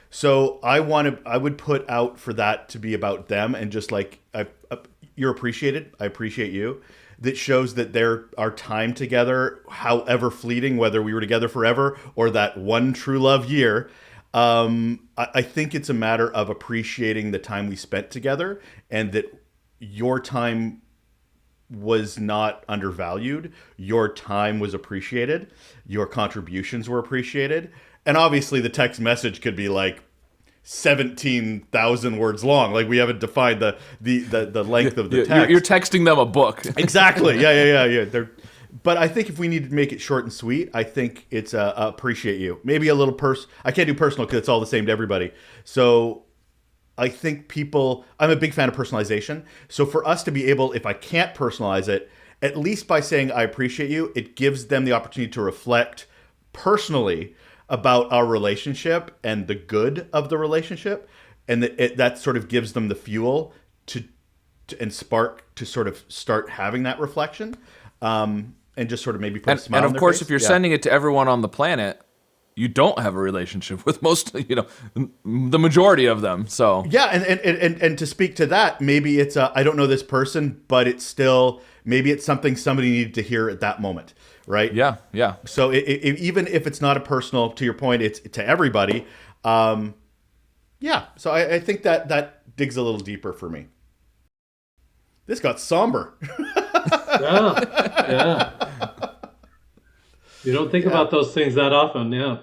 So I would put out for that to be about them, and just like, you're appreciated. I appreciate you. That shows that our time together, however fleeting, whether we were together forever or that one true love year, I think it's a matter of appreciating the time we spent together, and that your time was not undervalued. Your time was appreciated. Your contributions were appreciated. And obviously the text message could be like 17,000 words long. Like, we haven't defined the length of the text. You're texting them a book. Exactly. Yeah. But I think if we need to make it short and sweet, I think it's appreciate you. Maybe a little I can't do personal because it's all the same to everybody. So I think I'm a big fan of personalization. So for us to be able, if I can't personalize it, at least by saying I appreciate you, it gives them the opportunity to reflect personally about our relationship and the good of the relationship. And that sort of gives them the fuel and spark to sort of start having that reflection. And just sort of maybe put a smile on their face. And of course, if you're sending it to everyone on the planet, you don't have a relationship with most, the majority of them. So yeah, and to speak to that, maybe it's I don't know this person, but it's still, maybe it's something somebody needed to hear at that moment, right? Yeah. So even if it's not a personal, to your point, it's to everybody. Yeah. So I think that digs a little deeper for me. This got somber. Yeah. You don't think about those things that often, yeah.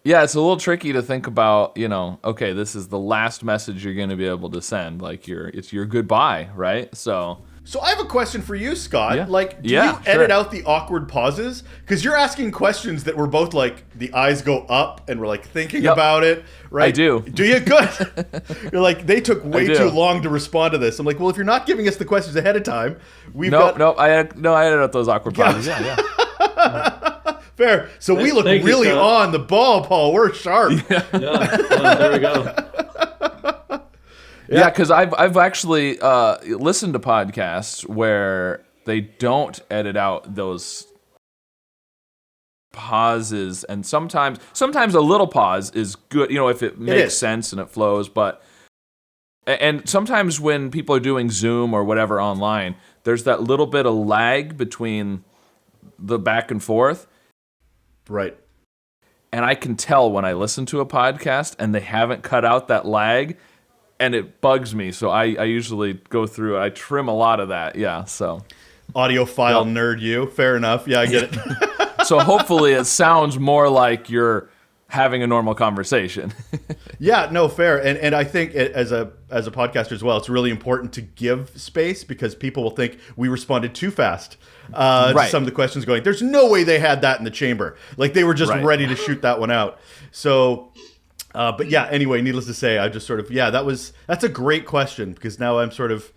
Yeah, it's a little tricky to think about, okay, this is the last message you're going to be able to send. Like, it's your goodbye, right? So I have a question for you, Scott. Yeah. Like, do you edit out the awkward pauses? Because you're asking questions that we're both like, the eyes go up and we're like thinking about it, right? I do. Do you? Good. You're like, they took way too long to respond to this. I'm like, well, if you're not giving us the questions ahead of time, I edit out those awkward pauses. Yeah. Fair. So we look really on the ball, Paul. We're sharp. Yeah. There we go. Yeah, because I've actually listened to podcasts where they don't edit out those pauses, and sometimes a little pause is good, if it makes sense and it flows. And sometimes when people are doing Zoom or whatever online, there's that little bit of lag between the back and forth. Right. And I can tell when I listen to a podcast and they haven't cut out that lag, and it bugs me. So I usually go through, I trim a lot of that. Yeah. So audiophile nerd you. Fair enough. Yeah, I get it. So hopefully it sounds more like you're having a normal conversation. Yeah, no, fair. And I think as a podcaster as well, it's really important to give space, because people will think we responded too fast to some of the questions going, there's no way they had that in the chamber. Like, they were just ready to shoot that one out. So, but yeah, anyway, needless to say, I just sort of, that's a great question, because now I'm sort of,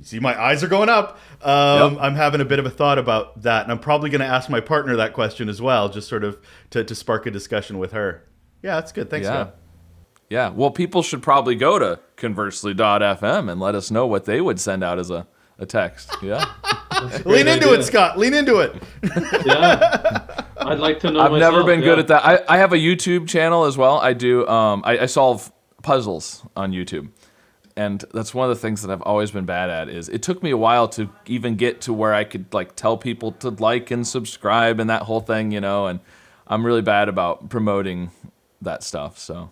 see, my eyes are going up. I'm having a bit of a thought about that, and I'm probably going to ask my partner that question as well, just sort of to spark a discussion with her. Yeah, that's good. Thanks, Scott. Yeah, well, people should probably go to conversely.fm and let us know what they would send out as a text. Yeah. Lean into it, Scott. Lean into it. Yeah. I'd like to know I've myself, never been good at that. I have a YouTube channel as well. I do. I solve puzzles on YouTube. And that's one of the things that I've always been bad at. Is it took me a while to even get to where I could tell people to like and subscribe and that whole thing, and I'm really bad about promoting that stuff. So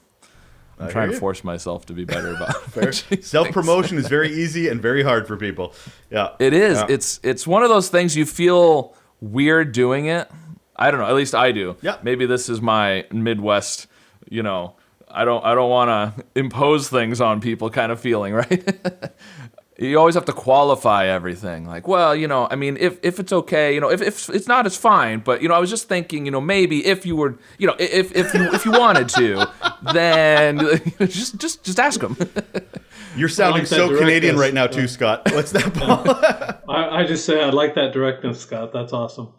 I'm trying to force myself to be better about it. Self-promotion is very easy and very hard for people. Yeah, it is. Yeah. It's one of those things you feel weird doing it. I don't know. At least I do. Yeah. Maybe this is my Midwest, I don't want to impose things on people kind of feeling, right? You always have to qualify everything. Like, well, I mean, if it's okay, if it's not, it's fine. But I was just thinking, maybe if you were, if you wanted to, then just ask them. You're sounding so Canadian right now, too, Scott. What's that, Paul? I just say I like that directness, Scott. That's awesome.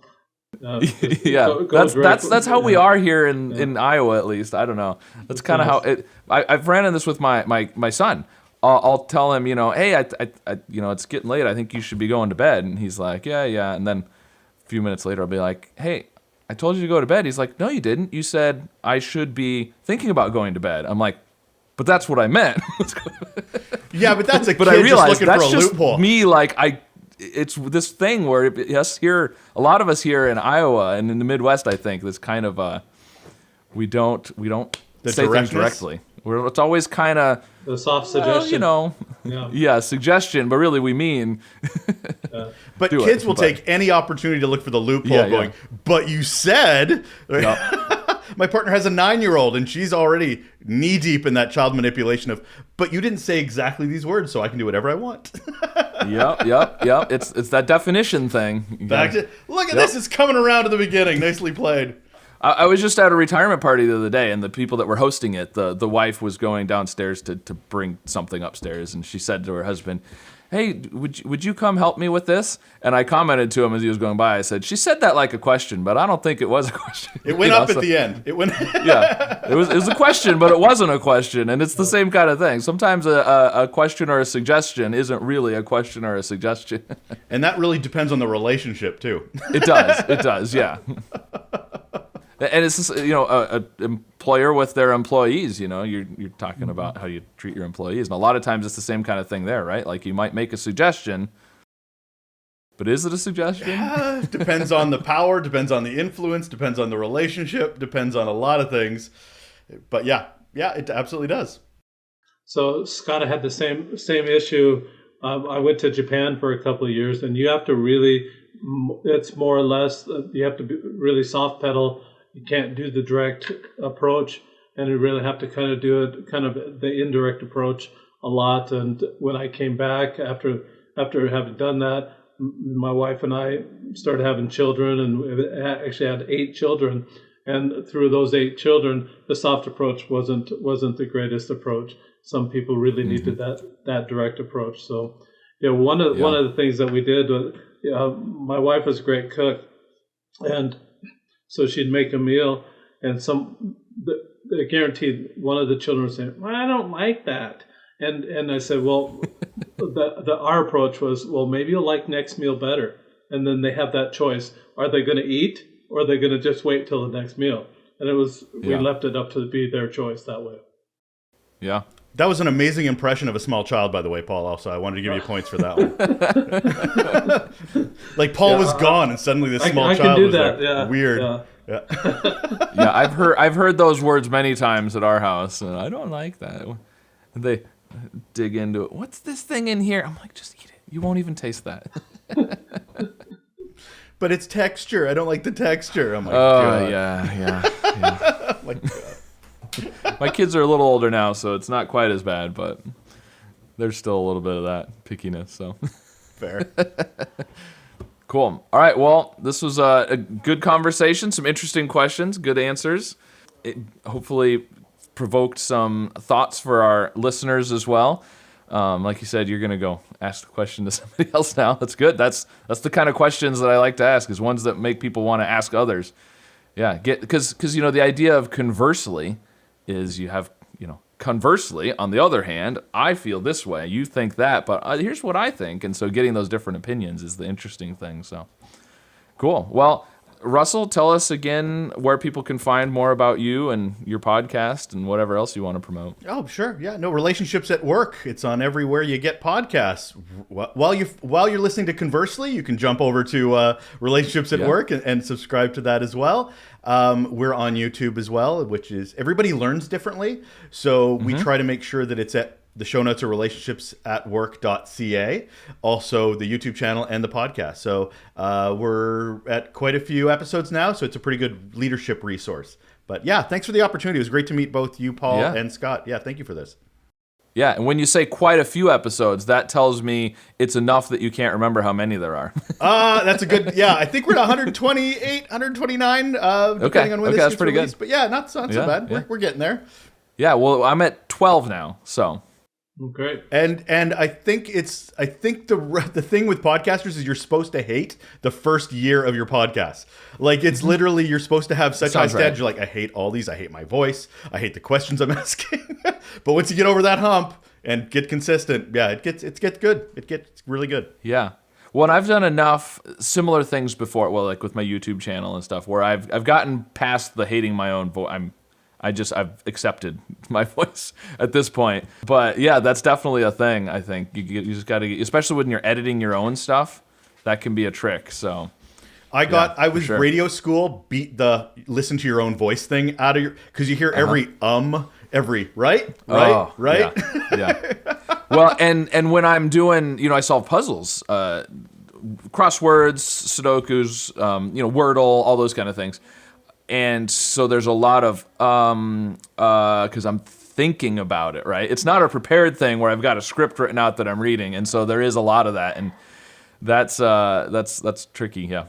Yeah, that's how we are here in Iowa, at least. I don't know. That's kind of how it. I've ran into this with my son. I'll tell him, hey, I it's getting late. I think you should be going to bed. And he's like, yeah. And then a few minutes later, I'll be like, hey, I told you to go to bed. He's like, no, you didn't. You said I should be thinking about going to bed. I'm like, but that's what I meant. Yeah, but that's a but kid I realized just looking that's for a just loophole. me, like, it's this thing where here, a lot of us here in Iowa and in the Midwest, I think, this kind of we don't say things directly. It's always kind of the soft suggestion. Yeah, suggestion, but really we mean. But kids will take any opportunity to look for the loophole, going, but you said. My partner has a 9-year-old, and she's already knee-deep in that child manipulation of, but you didn't say exactly these words, so I can do whatever I want. Yep. It's that definition thing. Look at this, it's coming around to the beginning. Nicely played. I was just at a retirement party the other day, and the people that were hosting it, the wife was going downstairs to bring something upstairs, and she said to her husband, hey, would you come help me with this? And I commented to him as he was going by, I said, she said that like a question, but I don't think it was a question. It went up at the end. It went. Yeah, it was a question, but it wasn't a question, and it's the same kind of thing. Sometimes a question or a suggestion isn't really a question or a suggestion. And that really depends on the relationship, too. It does, yeah. And it's just, an employer with their employees, you're talking about how you treat your employees. And a lot of times it's the same kind of thing there, right? Like you might make a suggestion, but is it a suggestion? Yeah, depends on the power, depends on the influence, depends on the relationship, depends on a lot of things. But yeah, it absolutely does. So Scott had the same issue. I went to Japan for a couple of years, and you have to really, it's more or less, you have to be really soft pedal. You can't do the direct approach, and you really have to kind of do it, kind of the indirect approach a lot. And when I came back after having done that, my wife and I started having children, and we actually had 8 children. And through those 8 children, the soft approach wasn't the greatest approach. Some people really needed that direct approach. So, one of the things that we did was, my wife was a great cook, and so she'd make a meal, and guaranteed one of the children would say, well, I don't like that. And I said, well, our approach was, well, maybe you'll like next meal better. And then they have that choice. Are they going to eat, or are they going to just wait till the next meal? And we left it up to be their choice that way. Yeah. That was an amazing impression of a small child, by the way, Paul. Also, I wanted to give you points for that one. Like Paul was gone, and suddenly this small child was there. Yeah. Weird. Yeah. I've heard those words many times at our house, and I don't like that. And they dig into it. What's this thing in here? I'm like, just eat it. You won't even taste that. But it's texture. I don't like the texture. I'm like, God. Yeah. Oh my God. My kids are a little older now, so it's not quite as bad, but there's still a little bit of that pickiness. So fair. Cool. All right. Well, this was a good conversation. Some interesting questions, good answers. It hopefully provoked some thoughts for our listeners as well. Like you said, you're going to go ask the question to somebody else now. That's good. That's the kind of questions that I like to ask, is ones that make people want to ask others. Yeah, because the idea of conversely is you have, conversely, on the other hand, I feel this way, you think that, but here's what I think. And so getting those different opinions is the interesting thing. So cool. Well, Russell, tell us again where people can find more about you and your podcast and whatever else you want to promote. Oh, sure. Yeah, no, Relationships at Work. It's on everywhere you get podcasts. While you're listening to Conversely, you can jump over to Relationships at Work and subscribe to that as well. We're on YouTube as well, which is, everybody learns differently. So we try to make sure that it's at the show notes are relationshipsatwork.ca, also the YouTube channel and the podcast. So we're at quite a few episodes now, so it's a pretty good leadership resource. But yeah, thanks for the opportunity. It was great to meet both you, Paul, and Scott. Yeah, thank you for this. Yeah, and when you say quite a few episodes, that tells me it's enough that you can't remember how many there are. That's a good, yeah, I think we're at 128, 129, depending on when this that's gets pretty released. good. But yeah, not so bad. Yeah. We're getting there. Yeah, well, I'm at 12 now, so. Great. And I think the thing with podcasters is you're supposed to hate the first year of your podcast. Like it's literally you're supposed to have such high standards. Right. You're like, I hate all these. I hate my voice. I hate the questions I'm asking. But once you get over that hump and get consistent, yeah, it gets good. It gets really good. Yeah. Well, and I've done enough similar things before. Well, like with my YouTube channel and stuff, where I've gotten past the hating my own voice. I've accepted my voice at this point. But yeah, that's definitely a thing. I think you just got to, especially when you're editing your own stuff, that can be a trick. So I was radio school beat the listen to your own voice thing out of your, because you hear every right. Yeah. Well, and when I'm doing, I solve puzzles, crosswords, Sudokus, Wordle, all those kind of things. And so there's a lot of, because I'm thinking about it, right? It's not a prepared thing where I've got a script written out that I'm reading. And so there is a lot of that. And that's tricky, yeah.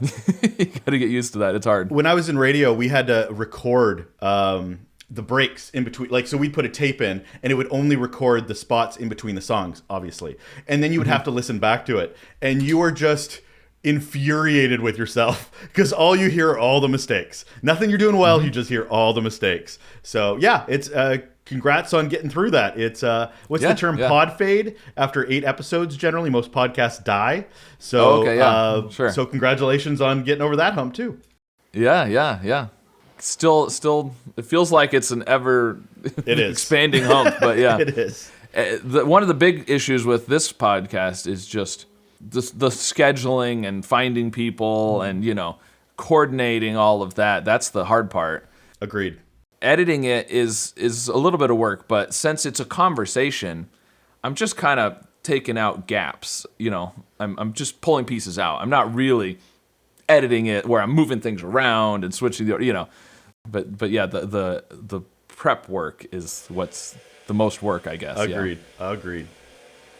You got to get used to that. It's hard. When I was in radio, we had to record the breaks in between. Like, so we'd put a tape in, and it would only record the spots in between the songs, obviously. And then you would have to listen back to it. And you were just infuriated with yourself because all you hear are all the mistakes. Nothing you're doing well, you just hear all the mistakes. So yeah, it's congrats on getting through that. It's what's the term? Pod fade. After 8 episodes, generally most podcasts die. So sure. So congratulations on getting over that hump too. Yeah. Still, it feels like it's an ever expanding hump, but yeah, it is. One of the big issues with this podcast is just the scheduling and finding people and coordinating all of that. That's the hard part. Agreed. Editing it is a little bit of work, but since it's a conversation, I'm just kind of taking out gaps. I'm just pulling pieces out. I'm not really editing it where I'm moving things around and switching but yeah, the prep work is what's the most work, I guess. Agreed.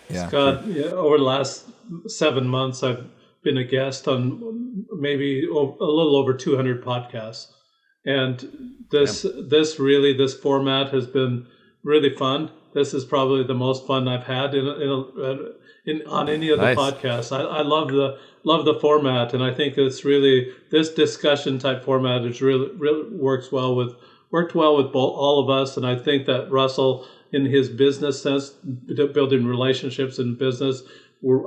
Yeah. Scott, over the last 7 months, I've been a guest on maybe a little over 200 podcasts, and this format has been really fun. This is probably the most fun I've had on any of the podcasts. I love the format, and I think it's really this discussion type format is really worked well with all of us, and I think that Russell, in his business sense, building relationships in business,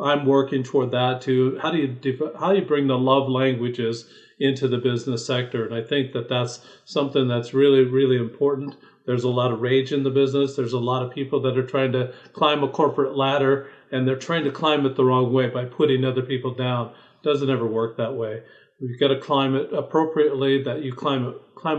I'm working toward that too. How do you bring the love languages into the business sector? And I think that that's something that's really, really important. There's a lot of rage in the business. There's a lot of people that are trying to climb a corporate ladder, and they're trying to climb it the wrong way by putting other people down. It doesn't ever work that way. You've got to climb it appropriately, that you climb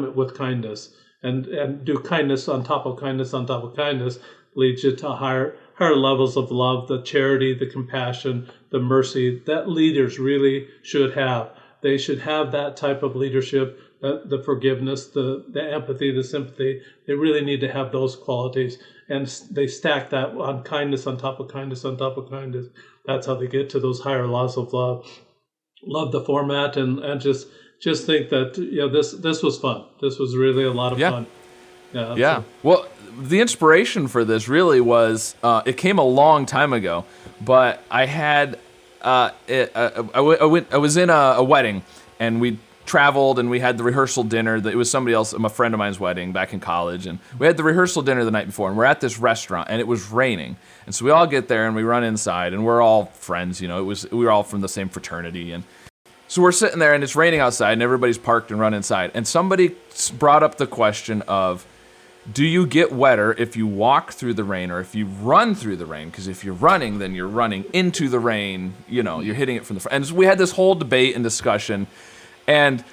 it with kindness. And do kindness on top of kindness on top of kindness leads you to higher levels of love, the charity, the compassion, the mercy that leaders really should have. They should have that type of leadership, the forgiveness, the empathy, the sympathy. They really need to have those qualities. And they stack that on kindness on top of kindness on top of kindness. That's how they get to those higher laws of love. Love the format and just think that this was fun. This was really a lot of fun. Yeah. Well, the inspiration for this really was it came a long time ago, but I had I was in a wedding, and we traveled and we had the rehearsal dinner. It was somebody else, a friend of mine's wedding back in college, and we had the rehearsal dinner the night before, and we're at this restaurant, and it was raining, and so we all get there and we run inside, and we're all friends. We were all from the same fraternity, and so we're sitting there and it's raining outside and everybody's parked and run inside. And somebody brought up the question of, do you get wetter if you walk through the rain or if you run through the rain? Because if you're running, then you're running into the rain, you're hitting it from the front. And so we had this whole debate and discussion. And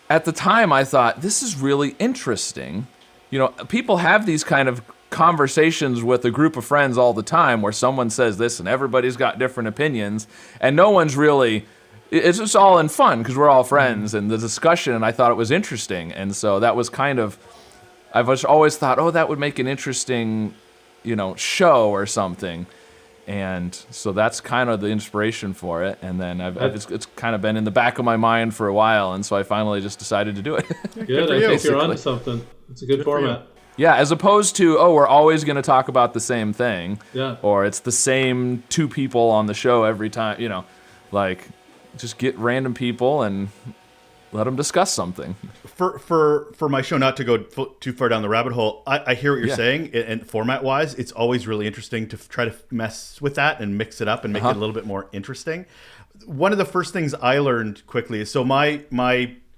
at the time I thought, this is really interesting. People have these kind of conversations with a group of friends all the time where someone says this and everybody's got different opinions and no one's really... It's just all in fun because we're all friends and the discussion, and I thought it was interesting. And so that was kind of, I've always thought, that would make an interesting, show or something. And so that's kind of the inspiration for it. And then it's kind of been in the back of my mind for a while. And so I finally just decided to do it. Good. I think you're onto something. It's a good format. Yeah, as opposed to, we're always going to talk about the same thing. Yeah. Or it's the same two people on the show every time, just get random people and let them discuss something. For my show, not to go too far down the rabbit hole, I hear what you're saying, and format-wise, it's always really interesting to try to mess with that and mix it up and make it a little bit more interesting. One of the first things I learned quickly is, so my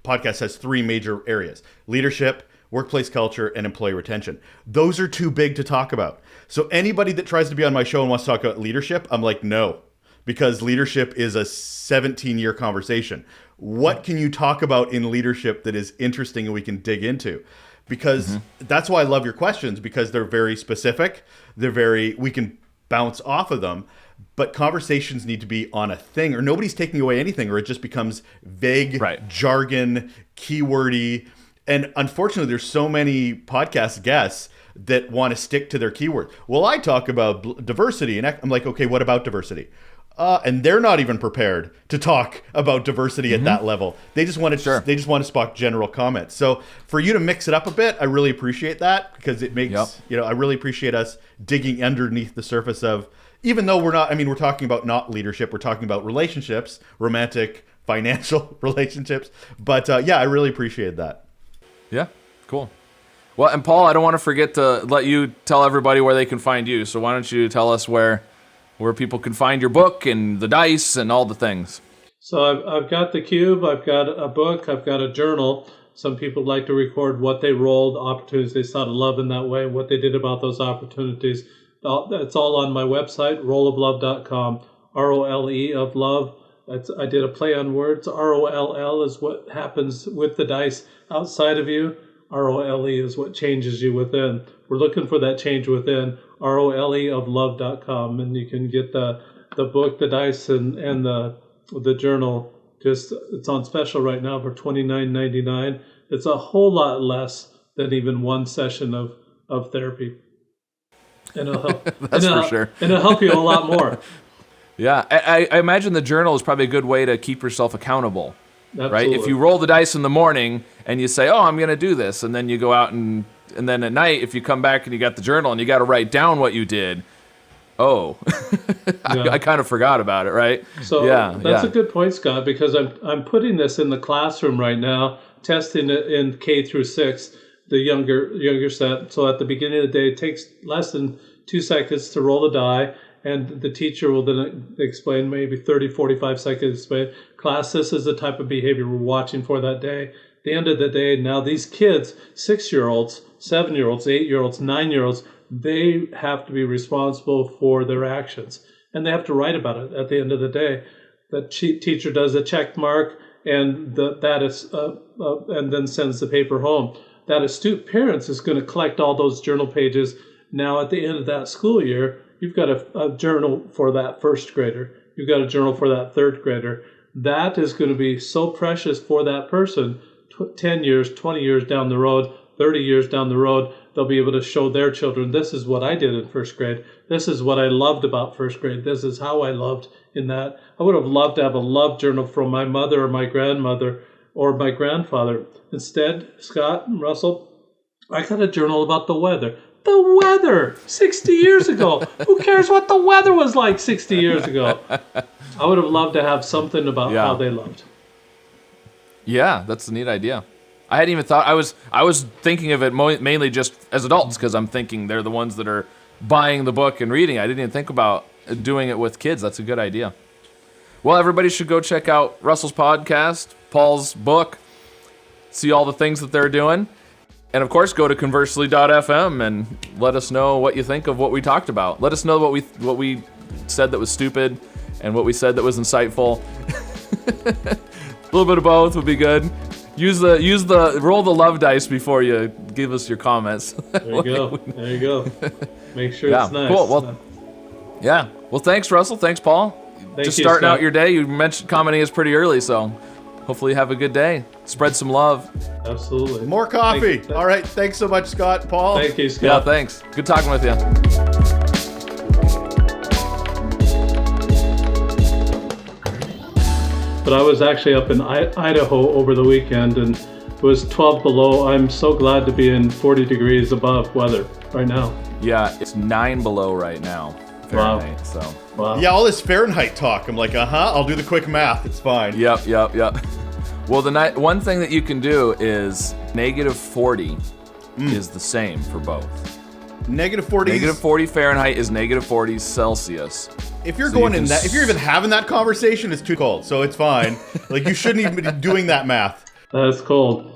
podcast has 3 major areas: leadership, workplace culture, and employee retention. Those are too big to talk about. So anybody that tries to be on my show and wants to talk about leadership, I'm like, no, because leadership is a 17-year conversation. What can you talk about in leadership that is interesting and we can dig into? Because that's why I love your questions, because they're very specific. We can bounce off of them, but conversations need to be on a thing, or nobody's taking away anything, or it just becomes vague, jargon, keywordy. And unfortunately, there's so many podcast guests that want to stick to their keyword. Well, I talk about diversity, and I'm like, okay, what about diversity? And they're not even prepared to talk about diversity at that level. They just want to they just want to spot general comments. So for you to mix it up a bit, I really appreciate that, because it makes I really appreciate us digging underneath the surface of, even though we're talking about not leadership, we're talking about relationships, romantic, financial relationships. But I really appreciate that. Yeah, cool. Well, and Paul, I don't want to forget to let you tell everybody where they can find you. So why don't you tell us where people can find your book and the dice and all the things. So I've got the cube, I've got a book, I've got a journal. Some people like to record what they rolled, opportunities they saw to love in that way, what they did about those opportunities. It's all on my website, rolloflove.com, R-O-L-E of love. I did a play on words. R-O-L-L is what happens with the dice outside of you. R-O-L-E is what changes you within. We're looking for that change within. R-O-L-E of love.com, and you can get the book, the dice, and the journal. It's on special right now for $29.99. It's a whole lot less than even one session of therapy. And it'll help. That's for sure. And it'll help you a lot more. Yeah, I imagine the journal is probably a good way to keep yourself accountable. Absolutely. Right? If you roll the dice in the morning and you say, I'm going to do this, and then you go out and then at night, if you come back and you got the journal and you got to write down what you did, I kind of forgot about it, right? So that's a good point, Scott, because I'm putting this in the classroom right now, testing it in K through 6, the younger set. So at the beginning of the day, it takes less than 2 seconds to roll the die, and the teacher will then explain, maybe 30, 45 seconds, explain, class, this is the type of behavior we're watching for that day. At the end of the day, now these kids, 6-year-olds, 7-year-olds, 8-year-olds, 9-year-olds, they have to be responsible for their actions. And they have to write about it at the end of the day. The teacher does a check mark, and and then sends the paper home. That astute parent is going to collect all those journal pages. Now at the end of that school year, you've got a journal for that first grader. You've got a journal for that third grader. That is going to be so precious for that person. 10 years, 20 years down the road, 30 years down the road, they'll be able to show their children, this is what I did in first grade. This is what I loved about first grade. This is how I loved in that. I would have loved to have a love journal from my mother or my grandmother or my grandfather. Instead, Scott and Russell, I got a journal about the weather. The weather 60 years ago. Who cares what the weather was like 60 years ago? I would have loved to have something about how they loved. Yeah, that's a neat idea. I hadn't even thought. I was thinking of it mainly just as adults, because I'm thinking they're the ones that are buying the book and reading. I didn't even think about doing it with kids. That's a good idea. Well, everybody should go check out Russell's podcast, Paul's book, see all the things that they're doing. And of course, go to conversely.fm and let us know what you think of what we talked about. Let us know what we said that was stupid and what we said that was insightful. A little bit of both would be good. Use the roll the love dice before you give us your comments. There you go. There you go. Make sure it's nice. Cool. Well, yeah. Well, thanks, Russel. Thanks, Paul. Just starting out your day. You mentioned commenting is pretty early, so hopefully you have a good day. Spread some love. Absolutely. More coffee. All right. Thanks so much, Scott. Paul. Thank you, Scott. Yeah, thanks. Good talking with you. but I was actually up in Idaho over the weekend, and it was 12 below. I'm so glad to be in 40 degrees above weather right now. Yeah, it's 9 below right now, Fahrenheit. Wow. So. Wow. Yeah, all this Fahrenheit talk. I'm like, I'll do the quick math. It's fine. Yep. Well, one thing that you can do is -40 is the same for both. -40. -40 Fahrenheit is -40 Celsius. If you're going in that, if you're even having that conversation, it's too cold, so it's fine. Like, you shouldn't even be doing that math. That's cold.